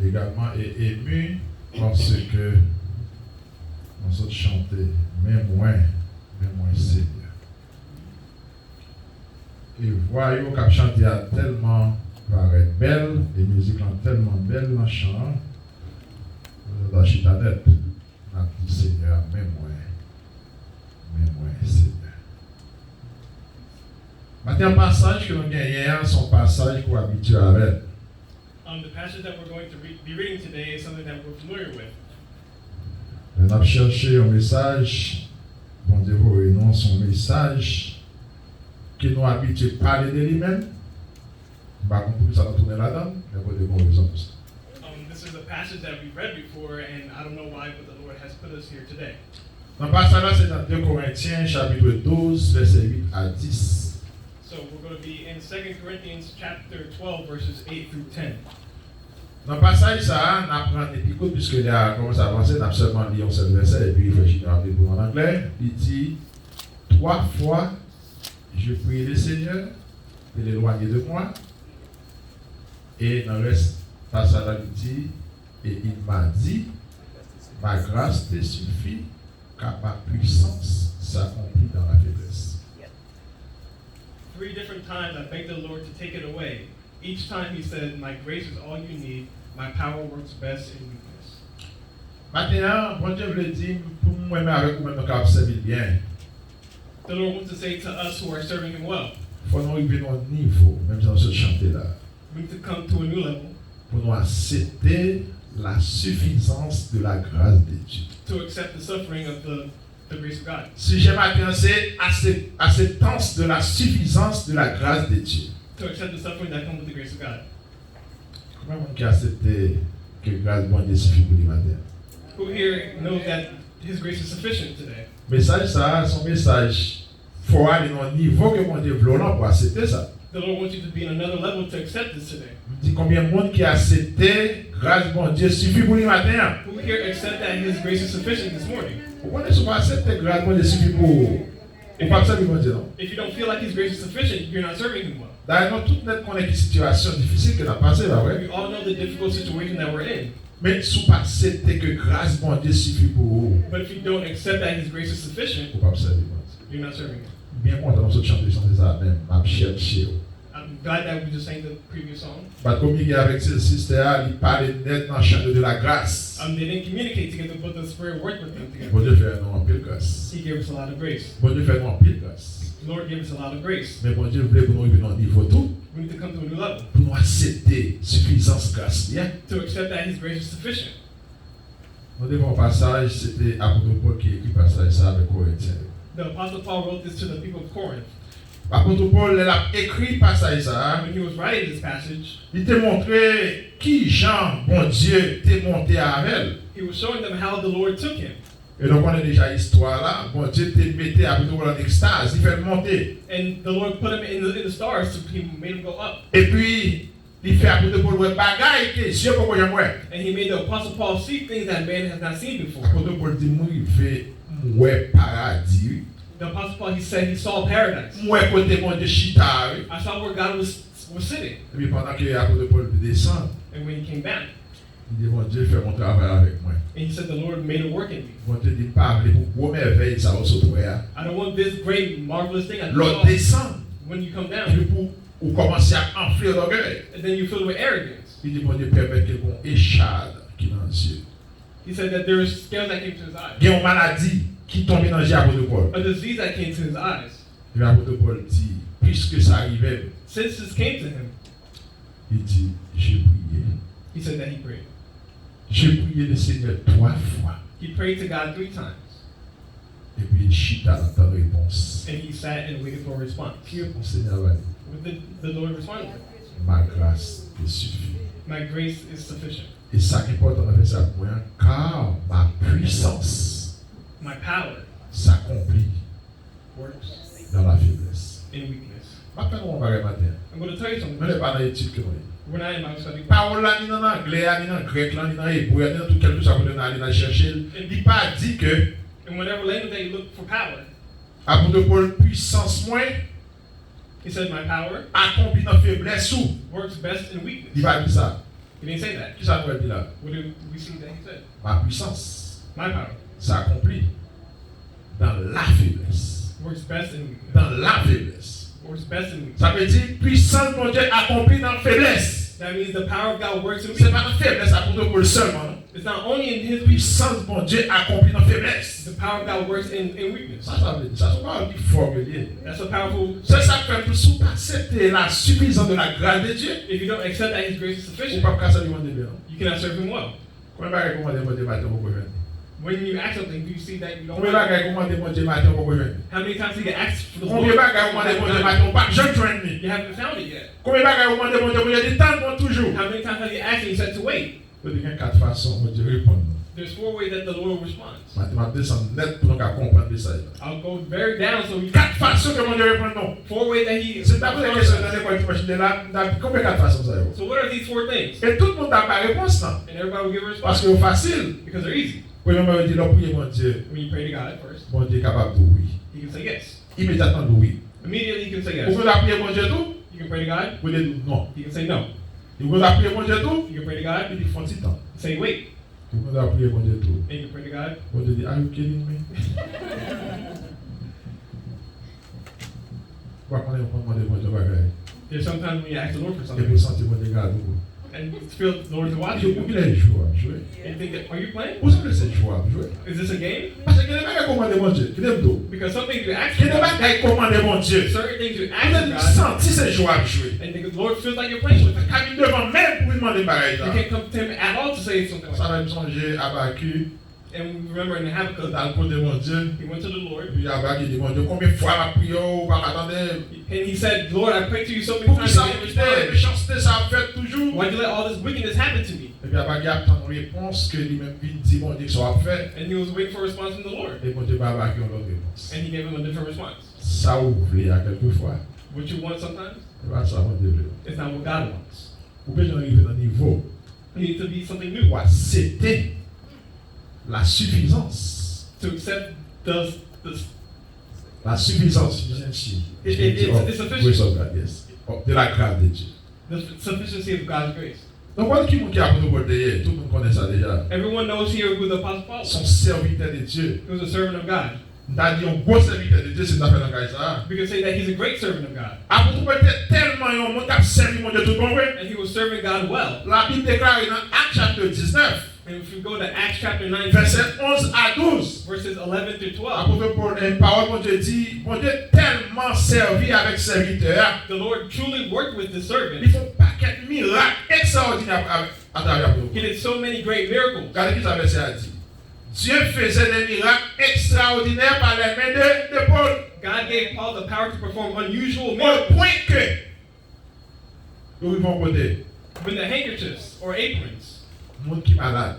également ému parce que on a chanté, mais moins Seigneur. Et voyons qu'à chanter a tellement paraît belle, et musique tellement belle dans le chant, dans la chitanette, on a dit Seigneur, mais moins Seigneur. Maintenant, un passage que nous gagnons, son passage qu'on est habitué avec. The passage that we're going to be reading today is something that we're familiar with. On a cherché un message, bon Dieu, non, son message qui nous habitue à parler de lui-même. Bah, on peut ça tourner là-dedans, mais pour des bonnes raisons pour ça. This is a passage that we've read before, and I don't know why, but the Lord has put us here today. Dans le passage là, c'est dans 2 Corinthiens, chapitre 12, verset 8 à 10. So we're going to be in 2 Corinthians chapter 12, verses 8 through 10. Dans le passage, ça, on apprend des picots, puisque il a commencé à avancer, on a seulement lu un seul verset, et puis il faut que je rappeler pour en anglais. Il dit 3 fois, je prie le Seigneur de l'éloigner de moi. Et dans le reste, passage là, il dit, et il m'a dit, ma grâce te suffit, car ma puissance s'accomplit dans la faiblesse. 3 different times I begged the Lord to take it away. Each time he said, my grace is all you need, my power works best in weakness. Maintenant, bon Dieu veut dire, pour moi, avec vous-même, nous avons servi bien. The Lord wants to say to us who are serving him well, Il faut nous arriver à un niveau, même si on se chanter là, we need to come to a new level pour nous accepter la suffisance de la grâce de Dieu. to accept the suffering of the grace of God. Si j'ai maintenant, c'est acceptance de la suffisance de la grâce de Dieu. To accept the suffering that comes with the grace of God. Comment on peut accepter que grâce de Dieu suffit pour les matins? Who here knows that his grace is sufficient today? Message ça, son message, il faut aller dans un niveau que mon Dieu veut pour accepter ça. The Lord wants you to be in another level to accept this today. Je dis combien de monde qui a accepté grâce de mon Dieu suffit pour les matins? Who here accept that his grace is sufficient this morning? Pourquoi ne pas accepter grâce de mon Dieu suffit pour pas servir mon Dieu, non? If you don't feel like his grace is sufficient, you're not serving him well. D'ailleurs, tout le monde connaît une situation difficile que nous avons passée, là, ouais. We all know the difficult situation that we're in. Mais si vous pas accepter que grâce de mon Dieu suffit pour vous, But if you don't accept that his grace is sufficient, vous ne pouvez pas servir mon Dieu. you're not serving him. Bien content de chanter des chansons ça même, m'a cherché. I'm glad that we just sang the previous song. Bah communiquer avec ces sisters, il parlait net dans le champ de la grâce. They didn't communicate together, but the Spirit worked with them together. Bon Dieu fait non en pile grâce. He gave us a lot of grace. Bon Dieu fait non en pile grâce. The Lord gave us a lot of grace. Mais bon Dieu voulait pour nous arriver dans un niveau tout, We need to come to a new level pour nous accepter suffisance grâce bien. to accept that his grace is sufficient. Nous devons passage, c'était Apôtre Paul qui écrit passage ça avec Corinthiens. The Apostle Paul wrote this to the people of Corinth. Apôtre Paul il a écrit passage ça. When he was writing this passage, Il t'a montré qui Jean, bon Dieu, t'est monté avec elle. he was showing them how the Lord took him. Et donc on a déjà l'histoire là. Bon Dieu t'est metté à Paul en extase, il fait le monter. And the Lord put him in the stars, so he made him go up. Et puis, il fait à Paul ouais bagaille que Dieu pourquoi j'aime ouais. And he made the Apostle Paul see things that man has not seen before. Apôtre Paul dit moi il fait ouais paradis. The Apostle Paul, he said he saw paradise. Ouais côté mon Dieu chita. I saw where God was sitting. Et puis pendant que Apôtre Paul descend, And when he came back, il dit mon Dieu fait mon travail avec moi. and he said, the Lord made it work in me. Bon Dieu dit pas aller pour gros merveille ça au sauter. I don't want this great, marvelous thing. I L'autre saw descend. when you come Et down, puis pour commencer à enfler l'orgueil. and then you fill with arrogance. Il dit mon Dieu permet que bon échade qui dans les yeux. He said that there was scales that came to his eyes, Il y a une maladie qui tombe dans les Apôtre Paul. a disease that came to his eyes. Et l'apôtre Paul dit, puisque ça arrivait, Since this came to him, il dit, j'ai prié. he said that he prayed. J'ai prié le Seigneur 3 fois. He prayed to God 3 times, Et puis il chita dans ta réponse. and he sat and waited for a response. Qui répond Seigneur va dire, What did the Lord respond to? ma grâce te suffit. My grace is sufficient. Et ça qui est important de faire ça pour moi, car ma puissance My power s'accomplit works dans la faiblesse. in weakness. Maintenant, on va regarder matin. I'm going to tell you Nous something. ne pas dans l'étude que nous avons. We're not in Bible study. Parole là, ni dans l'anglais, ni dans le grec, ni dans l'hébreu, ni dans tout quelque chose qu'on a aller chercher. Il n'a pas dit que, In whatever language that you look for power, apôtre Paul, puissance moins, he said, my power accomplit dans la faiblesse ou. works best in weakness. Il va dire ça. He didn't say that. Qui ça nous dit là? What do we see that he said? Ma puissance My power s'accomplit dans la faiblesse. works best in weakness. Dans la faiblesse. Works best in weakness. Ça veut dire puissance mon Dieu accomplie dans la faiblesse. That means the power of God works in C'est weakness. pas la faiblesse accomplie pour le seulement. Non? It's not only in His weakness. Puissance mon Dieu accomplie dans la faiblesse. The power of God works in weakness. Ça veut dire, ça c'est pas un formulaire. That's a powerful. C'est ça que pour sous accepter la suffisance de la grâce de Dieu. If you don't accept that His grace is Ou sufficient, pas qu'à ça lui demander bien. you cannot serve Him well. Combien de bagages comment demander matin pour venir? When you ask something, do you see that you don't Combien de want it? bagages comment demander matin pour venir? How many times do you ask for the Combien de Lord? bagages comment demander matin pas je joindre ni? You haven't found it yet. Combien de bagages comment demander du temps pour toujours? How many times have you asked and you said to wait? Il y a quatre façons de répondre. There's 4 ways that the Lord responds. Maintenant descendre net pour nous comprendre ça. I'll go very down so we Quatre façons que mon Dieu répond non. 4 ways that He. C'est d'abord la question dans l'école tu vas là, combien de quatre façons ça y So what are these 4 things? Et tout le monde n'a pas réponse là. And everybody will give a Parce response que c'est facile. because they're easy. Premièrement, il dit là prier mon Dieu. When you pray to God first, Mon Dieu est capable de oui. you can say yes. Immédiatement de oui. Immediately you can say Vous yes. pouvez prier mon Dieu tout? You can pray to God. Vous dites non. You can say no. Vous pouvez prier mon Dieu tout? You can pray to God. Il dit faut un petit temps. Say wait. Vous pouvez prier mon Dieu tout. And you can pray to God. Mon Dieu dit are you kidding me? Pourquoi on est pas demander mon Dieu bagaille? There's sometimes when you ask the Lord for Et something vous sentez mon Dieu garde vous. and you feel the Lord to watch Il you. est joué à jouer. And you think, that, are you playing? Vous savez c'est joué à jouer. Is this a game? Parce que les bagages commandent mon Dieu. Qui aime tout? Because some things you ask Qui for les God, bagages commandent mon Dieu? certain things you Vous ask avez of God, senti c'est joué à jouer. and the Lord feels like you're playing with Him. Quand il devant même pour lui demander bagaille You là. can't come to Him at all to say something like Ça that. va me songer à Habakkuk. And we remember in Habakkuk, Dans le côté de mon Dieu. he went to the Lord Puis Habakkuk dit mon Dieu combien de fois m'a prié ou pas attendez. and he said, Lord, I prayed to you so many Pour que times ça and you didn't me respond. méchanceté ça fait toujours. Why'd you let all this wickedness happen to me? Et puis Habakkuk attend une réponse que lui-même dit mon Dieu que ça va faire. And he was waiting for a response from the Lord. Et mon Dieu Habakkuk a une autre réponse. And he gave him a different response. Ça ouvre à quelquefois. What you want sometimes, Et bien ça mon Dieu. it's not what God wants. Pour que j'en arrive à un niveau You need to be something new. où accepter la suffisance. To accept the La suffisance, it's sufficient. Grace of God, yes. De la grâce de Dieu. The sufficiency of God's grace. Donc, voilà qui a appris au hier, tout le monde connaît ça déjà. Everyone knows here who the Apostle Paul Son was. serviteur de Dieu. He was a servant of God. T'as dit un gros serviteur de Dieu, c'est une affaire dans ça. We can say that he's a great servant of God. Après, vous pouvez tellement un monde qui a servi mon Dieu tout bon. And he was serving God well. La Bible déclare dans Actes chapitre 19, And if we go to Acts chapter 9, verset 11 à 12. verses 11 through 12, Après, pour une parole, mon Dieu dit, mon Dieu tellement servi avec serviteur. the Lord truly worked with the Ils servant. font un paquet de miracles extraordinaires à travers vous. He did so many great miracles. Regardez qui ça verset a dit. Dieu faisait des miracles extraordinaires par les mains de Paul. God gave Paul the power to perform unusual Au miracles. point que, nous vivons côté, When the handkerchiefs or aprons, monde qui est malade,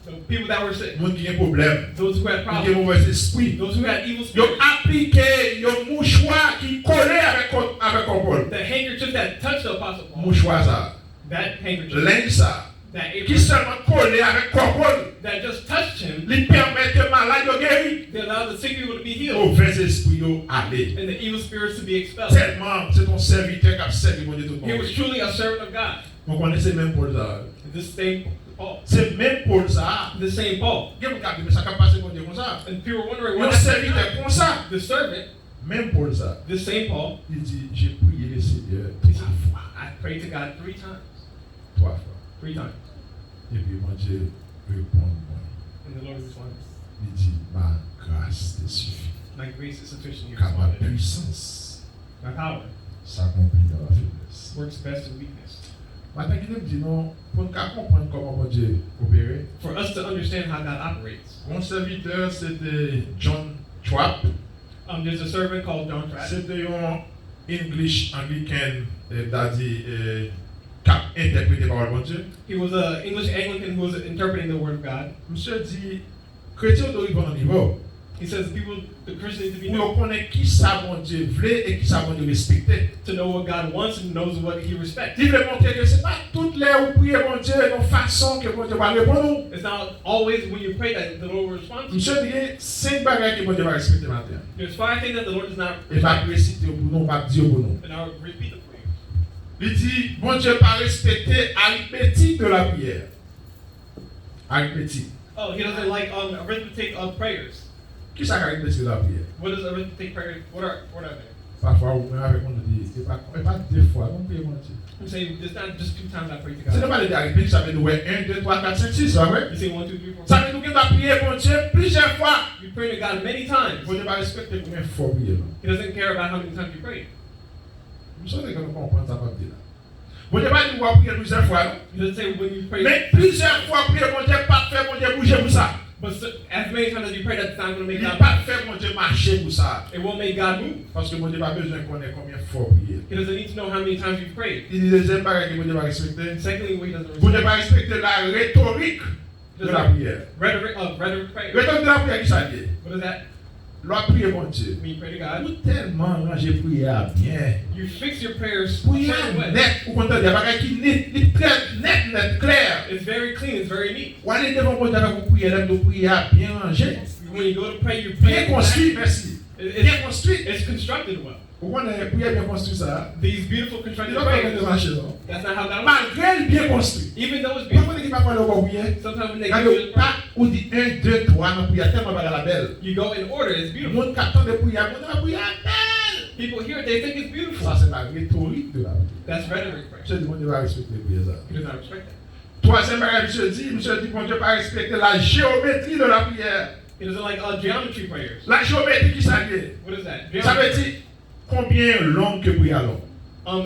the people that were sick, monde qui a un problème, those who had qui a un problems, mauvais esprit, those who had evil ils ont spirits, appliqué un mouchoir qui collait avec Paul. the handkerchief that touched the Apostle Paul, Mouchoir ça, that handkerchief, linge ça, that qui apron seulement collait avec Paul, that just touched him, lui permet que malade soit guéri. they allowed the sick people to be healed Mauvais esprit aller. and the evil spirits to be expelled. Tellement, c'est ton serviteur qui a servi mon Dieu tout le He monde. was truly a servant of God. Vous connaissez même Paul ça. This same Paul. C'est même Paul ça. The same Paul. Il y a un mais ça peut passer mon Dieu comme ça. And people were wondering Il y a what un happened to serviteur God. comme ça. The servant, Même Paul ça. this same Paul, Il dit, j'ai prié le Seigneur he 3 said, fois. I prayed to God 3 times. 3 fois. 3 times. Et puis mon Dieu répond moi. And the Lord responded, Il dit, ma grâce te suffit. my grace is sufficient. He Car ma responded, puissance my power s'accomplit dans la faiblesse. works best in weakness. Maintenant, il me dit non, pour nous comprendre comment mon Dieu opérait. For us to understand how God operates, Mon serviteur, c'était John Trapp. there's a servant called John Trapp. C'était un English Anglican daddy qui a interprété par le bon Dieu. He was an English Anglican who was interpreting the Word of God. Monsieur dit, chrétien doit arriver à un niveau. He says the Christians need to be Pour know, connaître qui ça bon Dieu voulait et qui ça bon Dieu respectait. to know what God wants and knows what He respects. Il veut montrer que ce n'est pas toutes les où prier mon Dieu de façon que mon Dieu va répondre. It's not always when you pray that the Lord will respond to you. Monsieur dit, 5 bagages que mon Dieu va respecter maintenant. There's 5 things that the Lord does not Il va respect, réciter pour nous, il va dire pour nous. and I'll repeat them for you. Il dit, bon Dieu pas respecter l'arithmétique de la prière. Arithmétique. Oh, he doesn't like arithmetic of prayers. Qui ça arithmétique de la prière? What is arithmetic prayers? What are they? Parfois, on met avec mon dit, c'est pas deux fois, on prie mon Dieu. I'm saying it's not just 2 times I pray to C'est God. pas les arithmétiques, ça veut nous 1, 2, 3, 4, 5, 6, ça vrai? You say 1, 2, 3, 4. Ça veut nous qu'il va prier mon Dieu plusieurs fois. You pray to God many times. Bon Dieu va respecter combien de fois prier. He doesn't care about how many times you pray. Vous savez que nous comprenons ça pas là. Bon Dieu va nous voir prier plusieurs fois, non? He doesn't say when you pray. Mais plusieurs fois prier mon Dieu pas faire mon Dieu bouger pour ça. But as many times as you pray, that's not going to make Il God pas move. faire mon Dieu marcher pour ça. It won't make God move. Parce que mon Dieu n'a pas besoin de connaître combien de fois prier. He doesn't need to know how many times you've prayed. Il dit deuxième bagage que mon Dieu va respecter. Secondly, what he doesn't Mon Dieu respect. va respecter la rhétorique de la prière. Rhetoric prayer. Rhétorique de la prière, qui ça dit? What is that? Loi prier mon Dieu. When you pray to God, Ou tellement j'ai prié bien. you fix your prayers a Prier certain way. net, ou content des bagages qui net, très net, clair. It's very clean. It's very neat. Ou aller devant mon Dieu avec vous prier, là, nous prier bien rangé. When you go to pray, you Bien pray. construit, merci. Bien construit. It's constructed well. Vous connaissez prier bien construit ça? These beautiful Il constructed va pas prayers. de marcher, non? That's not how God works. Malgré le bien construit. Even though it's Vous beautiful, comprenez qu'il va pas le prier? sometimes when they Quand give you il the pas, prayer, ou dit 1, 2, 3, nous prions tellement par la belle. you go in order. It's Le beautiful. monde qui attend de prier, on va prier belle. People hear it, they think it's beautiful. Ça, c'est la rhétorique de la prière. That's rhetoric prayer. Monsieur dit, mon Dieu va respecter la prière. He does not respect that. Troisième bagage, monsieur dit, mon Dieu va respecter la géométrie de la prière. He doesn't like geometry prayers. La géométrie qui ça dit? What is that? Ça veut dire combien long que prière long.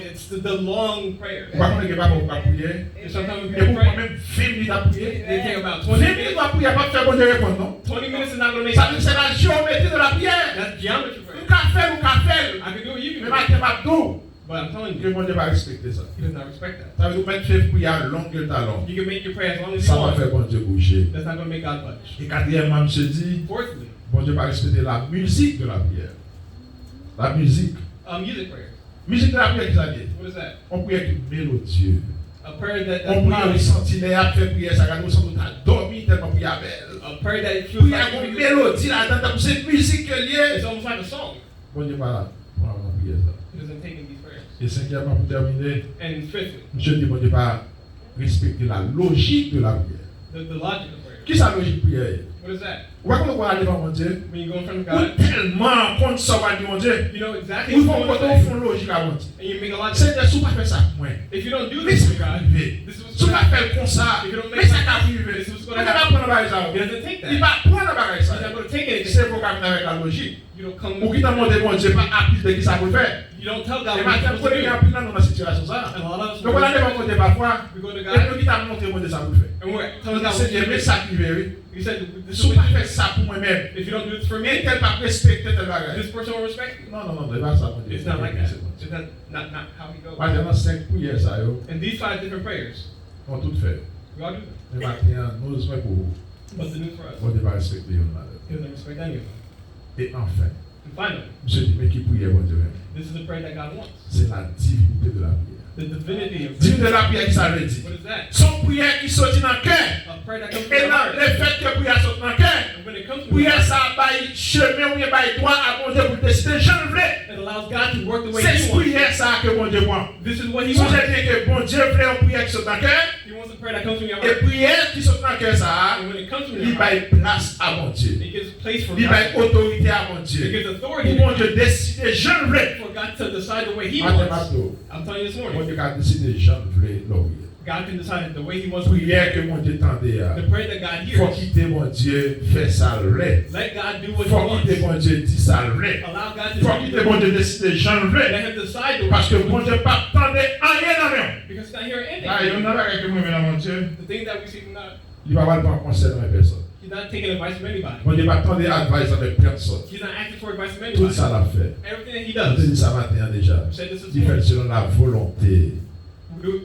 It's the long prayers. Vous ne pouvez pas prier. And sometimes Et we vous pray, pouvez même 20 minutes à prier. they take about 20 20 minutes minutes. à prier, pas faire bon Dieu répondre, non? 20 minutes is not going to make Ça veut dire que c'est la géométrie de la prière. That's geometry Vous prayer. pouvez faire. I can do it, you Mais can do it. maintenant, maintenant, But I'm telling que you, mon Dieu va respecter ça. he does not respect that. Ça veut dire mettre faire prière long que le talon. You can make your prayer as long as you Ça va want. faire bon Dieu bouger. That's not going to make God budge. Et quatrièmement, monsieur dit, Fourthly, bon Dieu va respecter la musique de la prière. La musique. music prayer. Musique de la prière, qui ça dit? What is that? On prie avec mélodieux. A prayer that's On prie avec loud. sentinelle, après prière, ça nous sommes dormi tellement prière belle. A prayer that feels Prière avec like mélodie là-dedans, c'est musique que liée. it's almost like a song. Bon Dieu, voilà. Pour avoir la prière, ça. He doesn't take in these prayers. Et cinquièmement, pour terminer, And fifthly, monsieur dit, bon Dieu, va respecter la logique de la prière. the logic of prayer. Qui est sa logique prière? What is that? Vous voyez qu'on va aller devant mon Dieu? When you go in front of Ou God, tellement contre ça va dire mon Dieu. you know exactly Ou il what faut you want qu'on to say, font logique à mon Dieu. and you make a logic. C'est des sous pas faire ça pour moi. If you don't do Mais this ça for va God, arriver. this is what's Sous going pas to happen. faire comme ça. If you don't Mais make ça that va happen, arriver. this is what's Il going va to pas happen. prendre bagage ça. He doesn't take Il that. va prendre bagage ça. He's not going to take anything. C'est pour qu'on avec la logique. You don't come. Ou qui t'a demandé mon Dieu pas appliquer de qui ça peut faire. You don't tell God Et what you're maintenant, supposed to il y do. a plus dans la situation ça. And a lot of us, Donc on a devant mon Dieu parfois. we go to Et God, nous qui t'a montré mon Dieu ça peut faire. and we're telling Donc God c'est what Dieu to mais do. ça qui veut. He said, "This is Sous what pas you faire ça pour moi-même. do. If you don't do this for Mais me, tel pas respecter tel bagage. this person will respect you." Non, non, non, c'est pas ça mon Dieu. It's not like that. C'est bon. It's not how he goes. Maintenant, 5 prières ça yo. And these 5 different prayers, On tout fait. we all do them. Mais maintenant, nous sommes pour vous. But the news for us, On ne va respecter une malade. he doesn't respect any of them. Et enfin, And finally, monsieur dit, mais qui priait mon Dieu? this is the prayer that God wants. C'est la divinité de la prière. The divinity of Divinité prayer. de la prière, qui ça veut dire? What is that? Son prière qui sortit dans le cœur. A prayer that comes from Et the dans heart. le fait que prière sortit dans le cœur, And when it comes from the prière heart, ça baille chemin ou bien baille droit à mon Dieu pour décider. Je le veux. it allows God to work the way C'est he wants. prière ça que mon Dieu prend. This is what he Si wants. j'ai dit que bon Dieu voulait une prière qui sort dans le cœur, He wants a prayer that comes from your et heart. prière qui sort dans le cœur ça, And when it comes from il your heart, baille place à mon Dieu. it gives place for Il baille God. autorité à mon It Dieu. gives Pour authority mon Dieu décider, je le veux. for God to decide the way he Matin, wants. matin. I'm telling you this Mon morning, Dieu a décidé, je le veux, l'ouvrir. God can decide the way he wants to. Prière que mon Dieu tendait à. The prayer that God Faut hears, quitter mon Dieu, faire ça l'est. let God do what he Faut wants. quitter mon Dieu, dire ça l'est. Allow God to Faut do quitter it. mon Dieu, décider, je le veux. Let him decide the Parce que way. mon Dieu pas tendait à rien dans rien. Because it's not hearing Ah, il y anything. en a avec moi, mais mon Dieu, The thing that we see from God, il va pas prendre conseil dans les personnes. he's not taking advice from anybody. Mon Dieu pas tendre advice avec personne. He's not asking for advice from Tout anybody. ça l'a fait. Everything that he Je te does, dis ça matin déjà. he said this is Il fait selon la volonté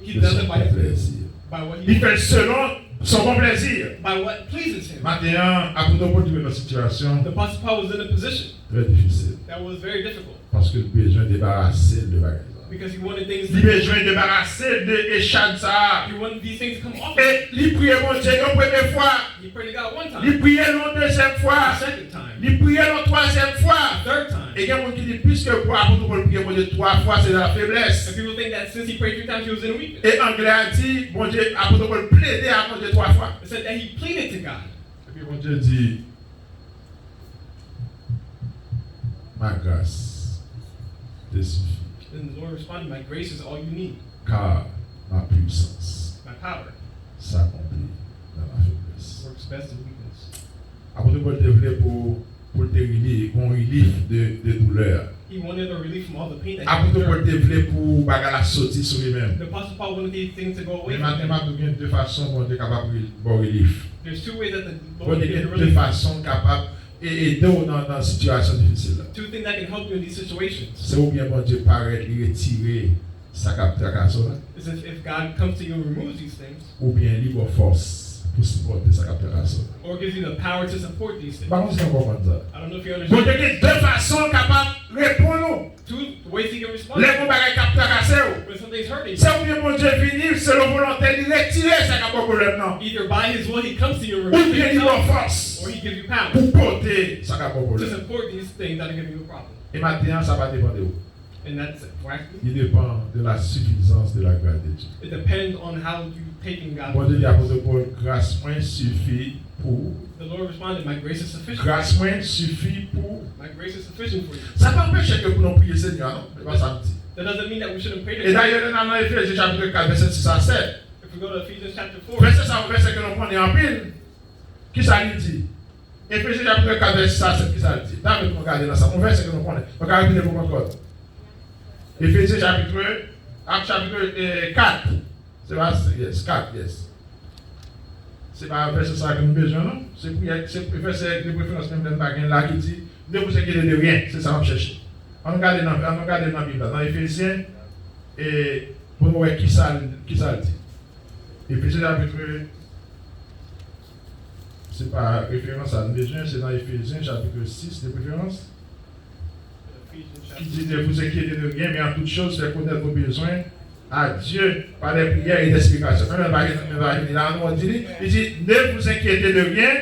he de does son it bon plaisir. by what Il he fait selon son bon plaisir. by what pleases him. Maintenant, à propos de notre situation The Apostle Paul was in a position très difficile. that was very difficult Parce que le besoin de débarrasser de bagages. because he wanted things Il to, besoin de débarrasser de échades ça. he wanted these things to come off. Et il priait mon Dieu une première fois. He prayed to God one time, Il priait une deuxième the fois. second time. Il priait la troisième fois. Third time. Et il y a des gens qui disent plus que pour apôtre Paul prier pour Dieu 3 fois, c'est dans la faiblesse. And people think that since he prayed 3 times, he was in weakness. Et Anglais a dit, bon Dieu, apôtre Paul plaidait à mon Dieu 3 fois. It said that he pleaded to God. Et puis mon Dieu dit, ma grâce te suffit, And the Lord responded, my grace is all you need. car ma puissance My power s'accomplit dans la faiblesse. works best in weakness. Apôtre Paul te voulait pour te relier, pour un relief de douleur. He wanted a relief from all the pain that he Apôtre Paul endured. te voulait pour bagarre la sortie sur lui-même. The Apostle Paul wanted these things to go away Mais from him. maintenant, il y a deux façons pour être capable de bon relief. There's 2 ways that the Pour Lord être can give the deux relief. façons capables d'aider dans une situation difficile. 2 things that can help you in these situations. C'est ou bien bon Dieu paraît et retirer sa captation, Is if God comes to you and removes these things, ou bien libre force pour supporter sa captation. or gives you the power to support these things. Par contre, si on comprend ça. I don't know if you Bon understand. Dieu a deux façons capables de répondre. 2 ways he can respond. Les bons bagages captation. When something's hurting you. C'est ou bien bon Dieu venir, c'est le volontaire de retirer sa captation. Either by his will he comes to you and Ou removes bien libre himself, force or he gives you power pour porter sa to captation. support these things that are giving you a problem. Et maintenant, ça va dépendre de vous. And that's it. Practically, Il dépend de la suffisance de la grâce de Dieu. it depends on how you take in God's Bon Dieu dit à will. l'apôtre Paul, grâce moins suffit pour. The Lord responded, my grace is sufficient. Grâce moins suffit pour. My grace is sufficient for you. Ça peut empêcher que pour nous prier Seigneur, non? C'est pas ça me dit. That doesn't mean that we shouldn't pray to Et God. d'ailleurs, dans Éphésiens chapitre 4, verset 6 à 7, If we go to Ephesians chapter 4, verset ça, verset que nous prenons en pile, qui ça lui dit? Éphésiens chapitre 4, verset 6 à 7, qui ça lui dit? David, nous regardons dans ça, on verset que nous prenons. On va regarder pour encore. Éphésiens chapitre 4, c'est pas, yes, 4, yes. C'est pas verset ça que nous avons besoin, non? C'est verset de préférence même d'un là qui dit, ne vous inquiétez de rien, c'est ça qu'on cherche. On regarde dans la Bible, dans Éphésiens, et pour nous voir qui ça dit. Éphésiens chapitre, c'est pas référence à besoin, c'est dans Éphésiens chapitre 6 de préférence, Ephesians qui chapter dit ne vous inquiétez de rien, mais en toute chose, faites connaître vos besoins à Dieu par des prières et des explications. Il dit ne vous inquiétez de rien,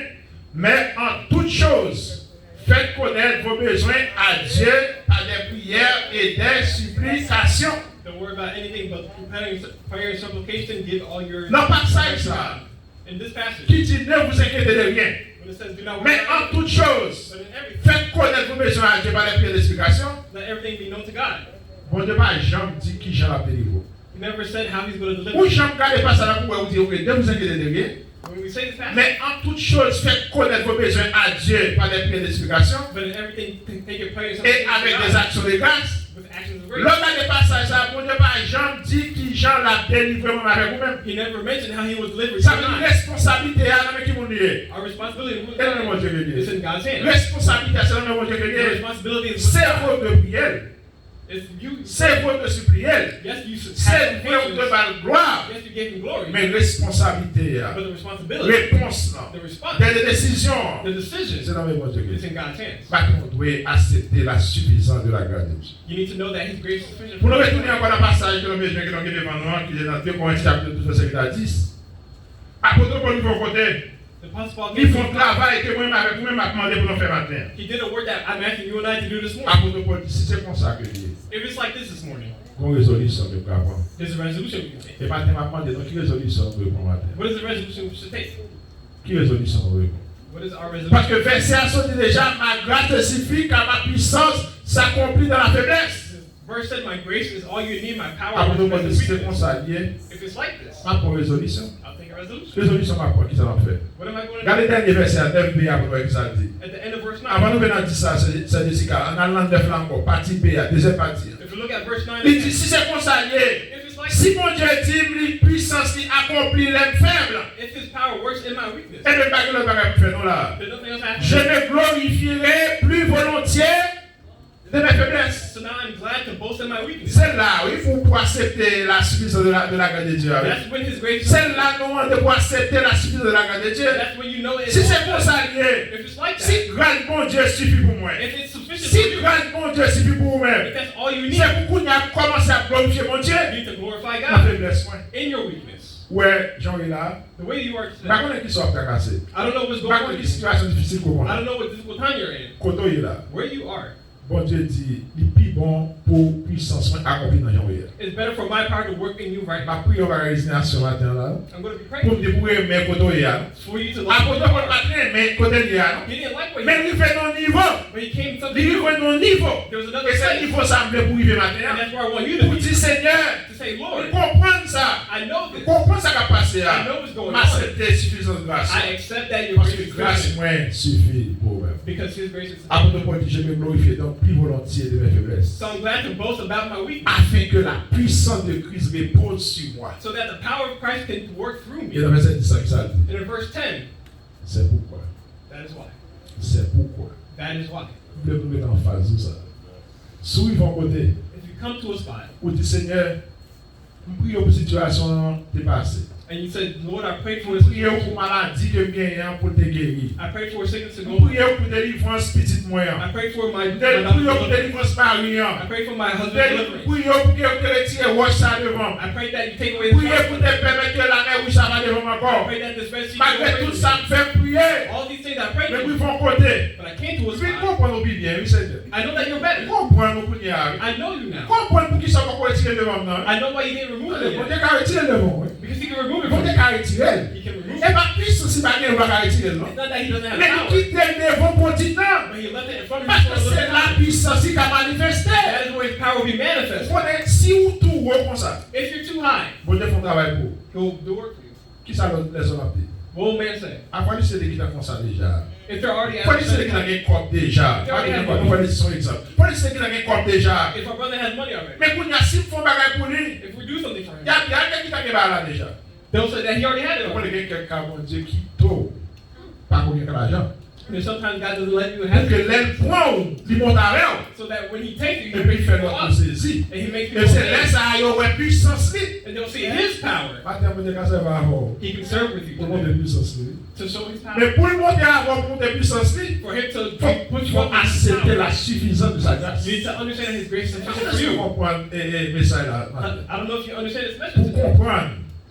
mais en toute chose, faites connaître vos besoins à Dieu par des prières et des supplications. Don't worry about anything but prayer and supplication. Give all your. Non, pas ça, ça. In this passage, Qui dit ne vous inquiétez de rien, when it says do not worry mais about en toute chose, but in everything, faites connaître vos besoins à Dieu par des prières et des explications. let everything be known to God. Bon Dieu, pas Jean dit qui Jean l'a délivré. He never said how he's going to deliver. Ou Jean ne pas ça là pour vous dire ok, ne vous inquiétez de rien. When we say this passage, Mais en toute chose, faites connaître vos besoins à Dieu par des prières d'explication but in everything, take your prayer and et supplication avec to des God actions de grâce. with actions of grace. L'homme a des passages, ça, bon Dieu, pas Jean dit qui Jean l'a délivré même avec vous-même. He never mentioned how he was delivered. Ça to veut dire God. responsabilité à l'homme qui vous dit. Our responsibility Et non, mon Dieu, is Dieu. in God's hands. Responsabilité, c'est l'homme, mon Dieu, Your Dieu. responsibility is with C'est God. votre prière. It's you. C'est votre supplière. Yes, you should C'est have votre patience. gloire. Yes, you gave him glory. Mais responsabilité, But the responsibility, réponse, the response, des décisions, the c'est decision dans mon Dieu. is in God's hands. Parce qu'on doit accepter la suffisance de la grâce de Dieu. You need to know that His grace is sufficient Pour for nous you. retourner encore dans le passage que nous avons devant nous, qui est dans 2 Corinthiens chapitre 12, verset à 10. Apôtre Paul, nous faut côté. The Apostle Paul Ils font travail que moi-même avec vous-même m'a demandé pour nous faire matin. he did a work that I'm asking you and I to do this morning. Apôtre Paul dit, si c'est comme ça que je dis, If it's like this morning, qu'on résolution que pour avoir. there's a resolution we can take. Et matin, m'a demandé, donc, qui résolution pour pour matin? What is the resolution we should take? Qui résolution pour répondre? What is our resolution? Parce que verset a sorti déjà, ma grâce te suffit car ma puissance s'accomplit dans la faiblesse. Verse said, my grace is all you need, my power Apôtre works Paul best dit, si in c'est comme weakness. ça, lié, If it's like this, ma pour résolution. I'll take a resolution. Résolution, ma pour qui ça va faire? What am I going to Regardez le do? dernier verset à 9b après voir qui ça dit. At the end of verse 9, Avant nous venir dire ça, c'est Jessica, en allant de flanc, partie B, deuxième partie. if you look at verse 9, Il dit, si c'est comme ça, lié, if it's like si mon Dieu dit, la puissance qui accomplit l'homme faible, if His power works in my weakness, et même pas que le bagage pour faire nous là. there's nothing else I have Je to do. me glorifierai plus volontiers de mes faiblesses. So now I'm glad to boast in my weakness. C'est là où il faut pour accepter la suffisance de la grâce de Dieu. That's when His grace is. C'est là nous on doit accepter la suffisance de la grâce de Dieu. That's when you know it's. Si c'est comme ça, lié, If it's like that, si grâce bon Dieu suffit pour moi, if it's sufficient si for you, grâce bon Dieu suffit pour vous-même, if that's all you need, c'est pourquoi on a commencé à glorifier mon Dieu. you need to glorify La God faiblesse, moi. in your weakness. Ouais, Jean est là. The way you are Par today, contre, qui sont cassés. I don't know what's going Par on contre, with qui you. situation difficile qu'on I a. don't know what difficult time you're in. Quand il est là. Where you are, Bon Dieu dit, il est plus bon pour puissance accomplie dans Jean. it's better for my power to work in you right now. Ma prière va réaliser ce matin là. I'm going to be Pour praying me débrouiller, mais quand il est là. for you to À like côté what de you are. matin, mais quand il est là. He didn't like what you Mais il fait non niveau. but he came to Il something new. fait non niveau. There was another Et c'est place. niveau ça me pour arriver And matin. that's where I want you to Pour be. dire Seigneur, To say, Lord, comprendre ça. I know this. Comprendre ça qui a passé I là. know what's going Ma on. c'était suffisante grâce. I accept that your Parce grace que is grâce sufficient. moi suffit pour moi. Because his grace is Après sufficient. de point, je me glorifier donc plus volontiers de mes faiblesses. So I'm glad to boast about my weakness. Afin que la puissance de Christ repose sur moi. So that the power of Christ can work through Et me. dans le verset 10, ça dit. And in verse 10, C'est pourquoi. that is why. C'est pourquoi. That is why. Vous devez nous mettre en phase de ça. Si vous vont côté, If you come to a spot vous dites Seigneur, je prie pour la situation dépassée. and you said, Lord, I prayed for Je this prie pour situation. maladie que bien pour te guérir. I prayed for a sickness to Je go. prie pour délivrance petite moyen. I prayed for my Je prie pour deliverance. délivrance par I rien. prayed for my Je husband's prie deliverance. pour que retire roche ça devant. I prayed that you take away the Priez pour te suffering. permettre que la mer où ça va devant I encore. prayed that this Red Sea Malgré will tout break. ça, me fait prier. All these things I prayed Mais for, puis, ils vont côté. but I came to a Je vais spot. comprendre bien, oui, Seigneur. I know that you're better. Comprendre pour y aller. I know you now. Comprendre pour qui ça va retirer devant nous. I know why you didn't remove it Bon yet. Dieu qui a retiré devant. Because he can remove it Bon from Dieu you. qui a retiré. He can remove Et it. ma puissance, c'est pas qu'il va retirer, non? It's not that he doesn't have Mais il power, quitte le devant pour du temps. but he left it in front of Parce you que for a c'est little la time. puissance qui a manifesté. That is where his power will be manifested. Vous connaissez, si ou tout haut comme ça, If you're too high, bon Dieu fait un travail pour. he'll do work for you. Qui ça les hommes appelés? What will man say? Après, c'est qui t'a comme ça déjà. If they're already Pourquoi c'est qui at t'a gagné corps déjà? Pas de quoi, on va laisser son exemple. Pourquoi c'est qui t'a gagné corps déjà? if our brother has money already, Mais quand il y a 6 fonds bagages pour lui, if we do something for il him, y a quelqu'un qui t'a gagné là déjà. they'll say that he already had it Pourquoi already. il y a quelqu'un, mon Dieu, qui tôt, pas qu'on ait de l'argent. And sometimes God doesn't let you Pour have que it, l'aile prend, il monte à rien. so that when he takes you, Et puis il fait go notre up, saisie. and he makes Et people c'est là pay, ça y a puissance. and they'll see his power. Matin, mon Dieu, quand ça va avoir, He can serve with you pour monter puissance. to show his power. Mais pour le monter à avoir, pour monter puissance, For him to il put you faut up in his accepter power, la suffisance de sa grâce. you need to understand that his grace is sufficient for Est-ce que vous you. comprenez le message là? I don't know if you understand this message Pour today. comprendre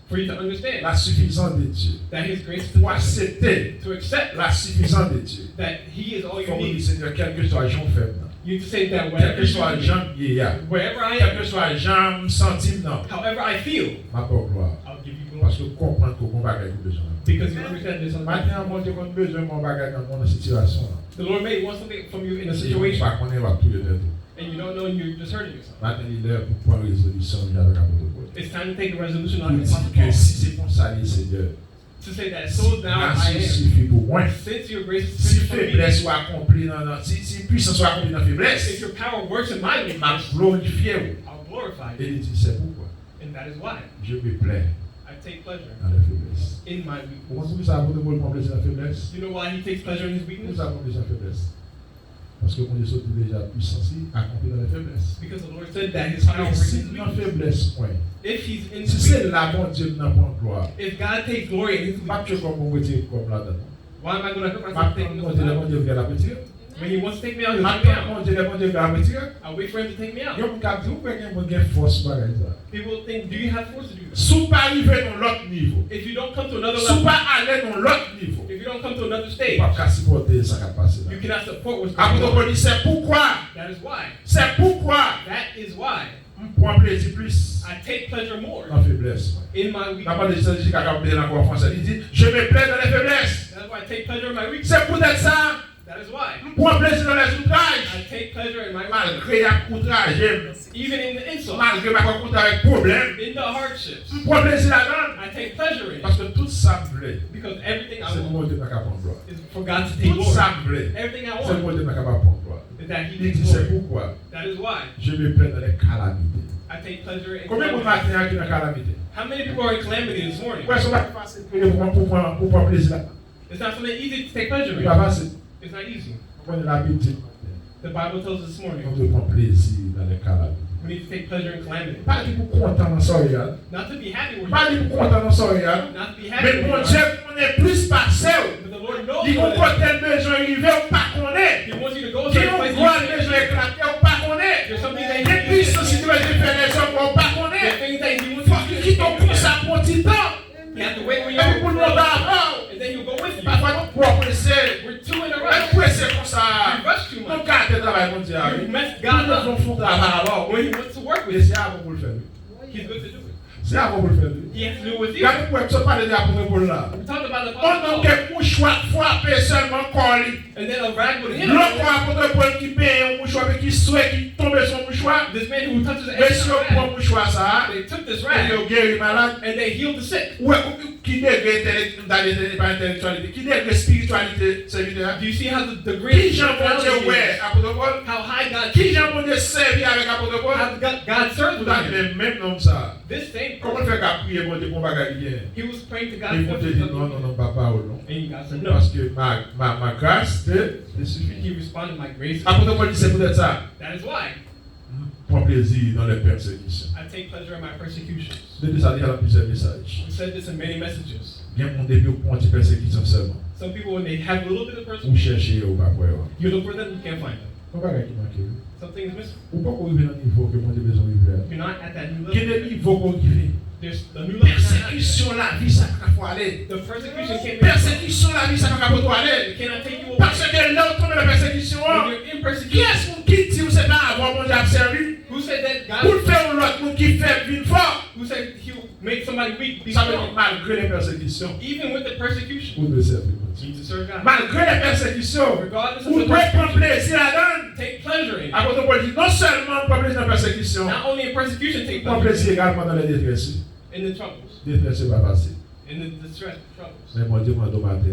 For you to understand la suffisance de Dieu, that his grace is pour sufficient. accepter To accept la suffisance de Dieu, that he is all il you faut dire need. Seigneur, quel que soit Jean faible, You need to say that quel wherever que soit you Jean vieillard, wherever I quel que am, soit Jean sentime, non, however I feel, ma pauvre gloire. I'll give you glory. Parce que comprendre qu'on bagage pour besoin. Because you understand this. Maintenant, mon Dieu, qu'on a besoin de mon bagage dans mon situation. The Lord may want something from you in a Et on situation, va connaître va tout le temps. and you don't know, and you're just hurting yourself. Maintenant, il est l'heure pour prendre résolution avec un protocole. It's time to take a resolution Pour on dire que si c'est pour ça, Seigneur, to say that so now I grâce am. suffit pour moi. Since your grace is Si sufficient for me, faiblesse soit accomplie si puissance soit accomplie dans la if faiblesse, your power works in my m'a weakness, glorifié. I'll glorify Et you, il dit, c'est pourquoi and that is why je me plais I take pleasure dans la faiblesse. in my Pourquoi weakness. vous savez de prendre plaisir dans la faiblesse? You know why he takes pleasure in his Nous weakness? avons déjà faiblesse. Parce que mon Dieu soit déjà puissance accomplie dans la faiblesse. Because the Lord said that his power works Si in his dans la weakness. faiblesse, point. If he's in Si his c'est weakness, là, mon Dieu, n'a pas de gloire. if God takes glory in his Pas weakness, que comme on retire comme là-dedans. why am I going to hurt Pas myself que taking mon this Dieu, out? mon Dieu, vient la retirer. When he wants to take me out, he'll Pas take me que out. mon Dieu, vient la retirer. I'll wait for him to take me out. Il y a un cas de vous, vous avez force par exemple. People think, do you have force to do this? Si vous pas arriver dans l'autre niveau, If you don't come to another si vous level, pas aller dans l'autre niveau, if you don't come to another vous stage, ne pouvez pas supporter ça qui a passé là. you cannot support what's Après, going on on. dit, c'est pourquoi, That is why. c'est pourquoi, That is why on prend plaisir plus I take pleasure more dans la faiblesse. in my N'a pas weakness. de dit qu'à appeler encore en français. Il dit, je me plais dans les faiblesses. That is why I take pleasure in my weakness. C'est peut-être ça, That is why on prend plaisir dans les I outrages. take pleasure in my weakness. Malgré les outrages, Even in the insult, malgré ma rencontre avec problème, in the hardships, on prend plaisir là-dedans. I take pleasure in it. Parce que tout ça me plaît. Because everything I C'est le want mot de ma capable gloire. is for God to take Tout glory. ça me plaît. Everything I C'est le want mot de ma capable gloire. is that He Il takes dit, c'est glory. pourquoi That is why je me plais dans les calamités. I take pleasure in Combien de calamity. matin qui dans la calamité? How many people are in calamity this morning? Ouais, c'est pas facile pour prendre plaisir là. It's not something easy to take pleasure C'est in. pas facile. It's not easy. On prend la Bible dit, The Bible tells us this on morning doit prendre plaisir dans les calamités. we need to take pleasure in calamity. Pas dit pour content dans ça, regarde. Not to be happy where Pas you dit pour content dans ça, regarde. not to be Mais happy where mon you Dieu, are. on est plus passé. But the Lord knows Il what faut it is. tel besoin arriver ou pas connaître. He wants you to go to Qui a on place voit you besoin can't. éclater ou pas connaître. There's something that Et puis, you si tu veux faire les hommes ou pas There's connaître. things that he wants Faut you qu'il to quitte do. ton pour ça pour petit temps. and then he'll go with you. Parfois, nous pouvons presser. We're too in a Nous rush. presser comme ça. We rush too Nous much. gâtons le travail mon Dieu. You mess Nous God up. devons faire travail alors. When he wants to work Mais with you, c'est avant pour le faire. he's good to do it. C'est avant pour le faire. He has to do it with you. Quand nous pouvons parler de l'apôtre Paul là. We talked about the On a apostle Paul, que mouchoir frappé seulement corps. and then a rag would hit L'autre him. apôtre Paul qui paye un mouchoir qui souhaite qui tombe son mouchoir. This man who touches the edge Monsieur of the prend rag, mouchoir ça. they took this Et rag il guérit malade. and they healed the sick. Ouais, qui degré intellectualité, qui degré spiritualité serviteur. Do you see how the Qui degree Jean bon Dieu ouais apôtre Paul? how high God Qui Jean bon Dieu servi avec apôtre Paul? how God served Vous with him? avez même nom ça. This same Comment person, fait qu'à prier bon Dieu pour bagage bien? he was praying to Et God bon for Dieu dit non something, non non pas parole non. and God said no. Parce que ma grâce te suffit. He responded, "My grace." Apôtre Paul dit c'est peut-être ça. That is why Prends plaisir dans les persécutions. I take pleasure in my persecutions. Depuis ça, il y a plusieurs messages. We said this in many messages. Bien mon début au point de persécution seulement. Some people, when they have a little bit of Ou persecution, chercher ou pas quoi. you look for them, you can't find them. Pas bagage qui manque. Something is missing. Ou pas qu'on arrive dans le niveau que mon Dieu besoin de faire. You're not at that new Quel est level. le niveau qu'on vit? There's the new level. you're not at. Persécution la vie ça va pas aller. The persecution can't make you. Persécution la vie ça va pas aller. It cannot take you away. Parce que là où tombe la persécution, When you're in qui persecution, est-ce qui dit ou c'est pas avant mon Dieu a servi? who said that Pour God? faire l'autre monde qui fait vivre fort. Who said He will make somebody weak be Ça veut dire strong? malgré les persécutions, Even with the persecution, vous devez servir. you need to serve God. Malgré les persécutions, Regardless of vous the devez prendre persecution, plaisir là-dedans. take pleasure in it. Apôtre Paul dit non seulement prendre plaisir dans la persécution, Not only in persecution, take prendre pleasure plaisir également dans les détresses. in the troubles, Détresse pas facile. in the distress, the troubles. Mais mon Dieu m'a demandé,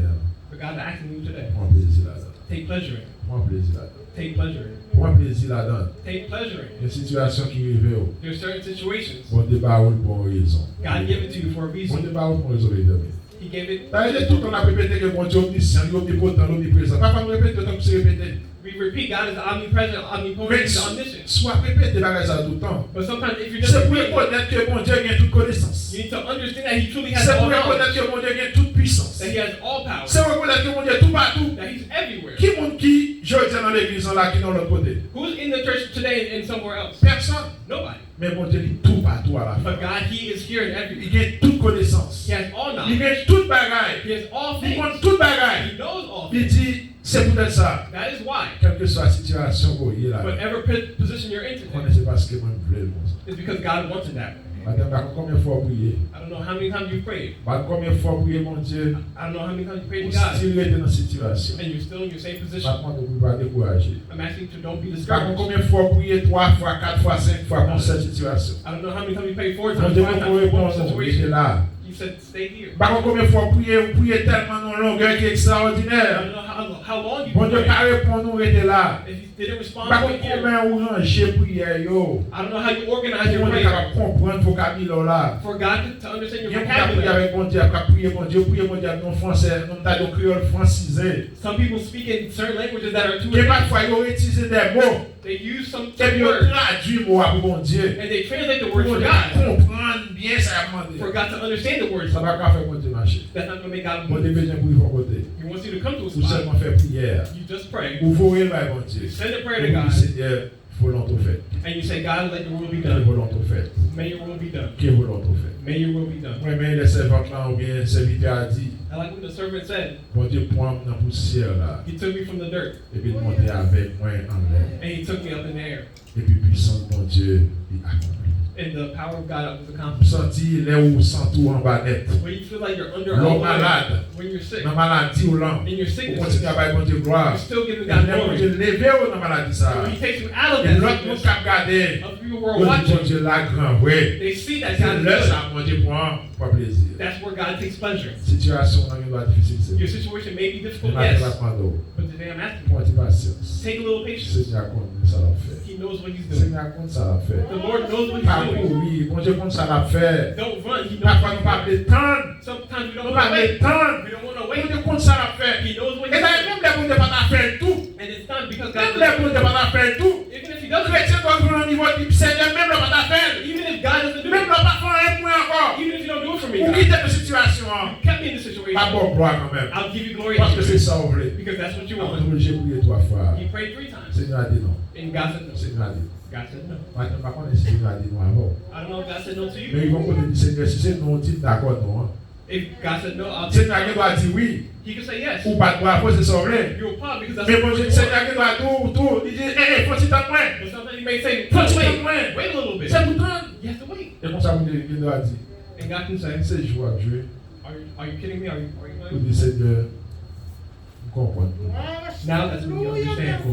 For God to act in you today, prends plaisir là-dedans. take pleasure in it. Prends plaisir là-dedans. Take pleasure in it. Prends plaisir là-dedans. Take pleasure in it. Une situation qui révèle, There's certain situations bon débat ou pour une raison. God gave it to you for a Bon reason. débat ou pour une raison, les amis. He gave it. D'ailleurs, tout le temps, on a répété que mon Dieu est omniscient, omnipotent, omniprésent. Pas nous répéter autant que c'est répété. We repeat, God is omnipresent, omnipotent, Mais He's omniscient. soit répété la ça tout le temps. But sometimes if you're just C'est pour repeating, reconnaître que mon Dieu a toute connaissance. you need to understand that He truly has C'est all pour knowledge, reconnaître que mon Dieu a toute puissance. that He has all power, C'est pour reconnaître que mon Dieu est tout partout. that He's everywhere. Qui monde qui, je dis dans l'église là, qui est dans l'autre côté? Who's in the church today and somewhere else? Personne. Nobody. Mais mon Dieu est tout partout à la But fois. God, He is here and everywhere. Il a toute connaissance. He has all Il knowledge. a toute bagaille. He has all Il things. connaît toute bagaille. He knows all Il things. dit, c'est peut-être ça. That is why, Quelle que soit la situation où il est là, whatever position you're in today, connaissez parce que moi je voulais le monde. is because God wants it that way. Madame, combien de fois prier? I don't know how many times you've prayed. Combien de fois prier mon Dieu? I don't know how many times you prayed Pour to God, still être dans cette situation. and you're still in your same position. Par contre, vous ne pouvez pas décourager. I'm asking you to don't be Par contre, discouraged. combien de fois prier 3 fois, 4 fois, 5 fois pour cette situation? I don't know how many times you prayed 4 Mon times, Dieu, 5 vous times pouvez for one répondre, il est situation. là. You said stay here. Par contre, combien de fois prier tellement dans longueur qui est I extraordinaire? don't know how long you Mon Dieu, prayed. pas répondre, nous était là. If you didn't respond Par to contre, it here, combien vous rangez prière yo? I don't know how you organize your Pour qu'on est prayer capable de comprendre le vocabulaire là. for God to understand your Il y a qui prier vocabulary. avec mon Dieu, qui prier mon Dieu non français, non t'as de créole francisé. Some people speak in certain languages that are too Et advanced. parfois, ils ont utilisé des mots. They use some Et puis, ils words traduisent les mots pour mon Dieu. and they translate the Pour word for qu'on God, comprendre bien ça demande. for God to understand the words. Ça va pas faire mon Dieu marcher. That's not going to make God Mon Dieu move. besoin pour y voir côté. He wants you to come to a Ou spot. seulement faire prière. You just pray. Ou vous voyez là, mon Dieu. You send a prayer Ou to vous God, Seigneur, volonté faite. and you say, God, let your will be Quelle done. volonté faite? May your will be done. Quelle volonté faite? May your will be done. Moi, mais les servantes là, ou bien le serviteur a dit, I like what the servant said. mon Dieu, prends dans la poussière là. He took me from the dirt, Et puis monter avec moi en l'air. and he took me up in the air. Et puis puissance de mon Dieu, il accomplit. And the power of God was accomplished. Senti là où sent tout en bas net. When you feel like you're under L'homme all malade, when you're sick, dans maladie ou là, in your pour sickness, continuer à faire mon Dieu you're gloire. still giving Et God là, mon Dieu, glory. levé ou dans maladie ça. When he takes you out of Et that l'autre, nous sickness, cap garder. other people who are Mon watching, Dieu, là, grand, oui. they see that C'est God is là, good. ça, mon Dieu, prend plaisir. That's where God takes pleasure. Situation, on a une difficile. Your situation may be Je difficult, m'appelle yes, à prendre. but today I'm asking you, Pour être patience. take a little patience. Seigneur, compte, ça l'a fait. He knows what he's doing. Seigneur, compte, ça l'a fait. The Lord knows what Pas he's doing. courir, mon Dieu, compte, ça l'a fait. Don't run. He knows Parfois, what nous pas de temps. Sometimes we Nous don't pas want to de wait. temps. We don't want to Mon wait. Dieu, compte, ça l'a fait. He knows what Et he's d'ailleurs, doing. même les bons pas faire tout. And it's done because Même God les does bons it. pas faire tout. Even if he Le doesn't, chrétien doit prendre un niveau de Seigneur, même le pas faire. even if God doesn't do Même it, le pas faire un point encore. even if you don't do it for me, Pour God, quitter la situation. you kept me in this situation. Pas bon gloire quand même. I'll give you glory Parce que c'est anyway, ça, vous voulez. because that's what you On want. est obligé de prier 3 fois. He prayed 3 times, Seigneur a dit non. and God said no. Seigneur a dit non. God said no. Maintenant, par contre, le Seigneur a dit non avant. I don't know if God said no to Mais you, ils vont côté du Seigneur, si c'est non, on dit d'accord, non. If God said no, I'll take Seigneur it. doit dire oui. He can say yes. Ou pas droit poser son blé. You'll pause because that's Mais what bon Dieu, you Seigneur want. doit tout. Il dit, faut-il t'en moins. But sometimes he may say, Faut-il wait, t'en moins. wait a little bit. C'est pour toi. You have to wait. Et comme ça, il doit dire, And God can say, c'est joie, Dieu. are you kidding me? Are you Vous lying? dites, Seigneur, vous comprenez. Now that's when you understand.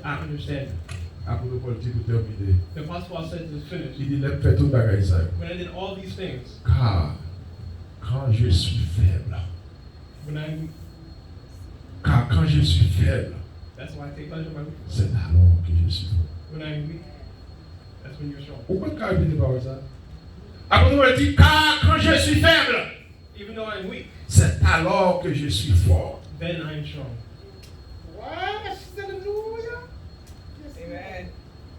I understand. Apôtre Paul dit pour terminer. The Apostle Paul said it's finished. Il dit, l'aime fait tout bagaille ça. When I did all these things, Car quand je suis faible, quand je suis faible, that's why I take pleasure in my weakness. c'est alors que je suis fort. When I'm weak, that's when you're strong. Pourquoi quand il parle ça? Apôtre Paul dit, car quand je suis faible, Even though I'm weak, c'est alors que je suis fort. then I'm strong.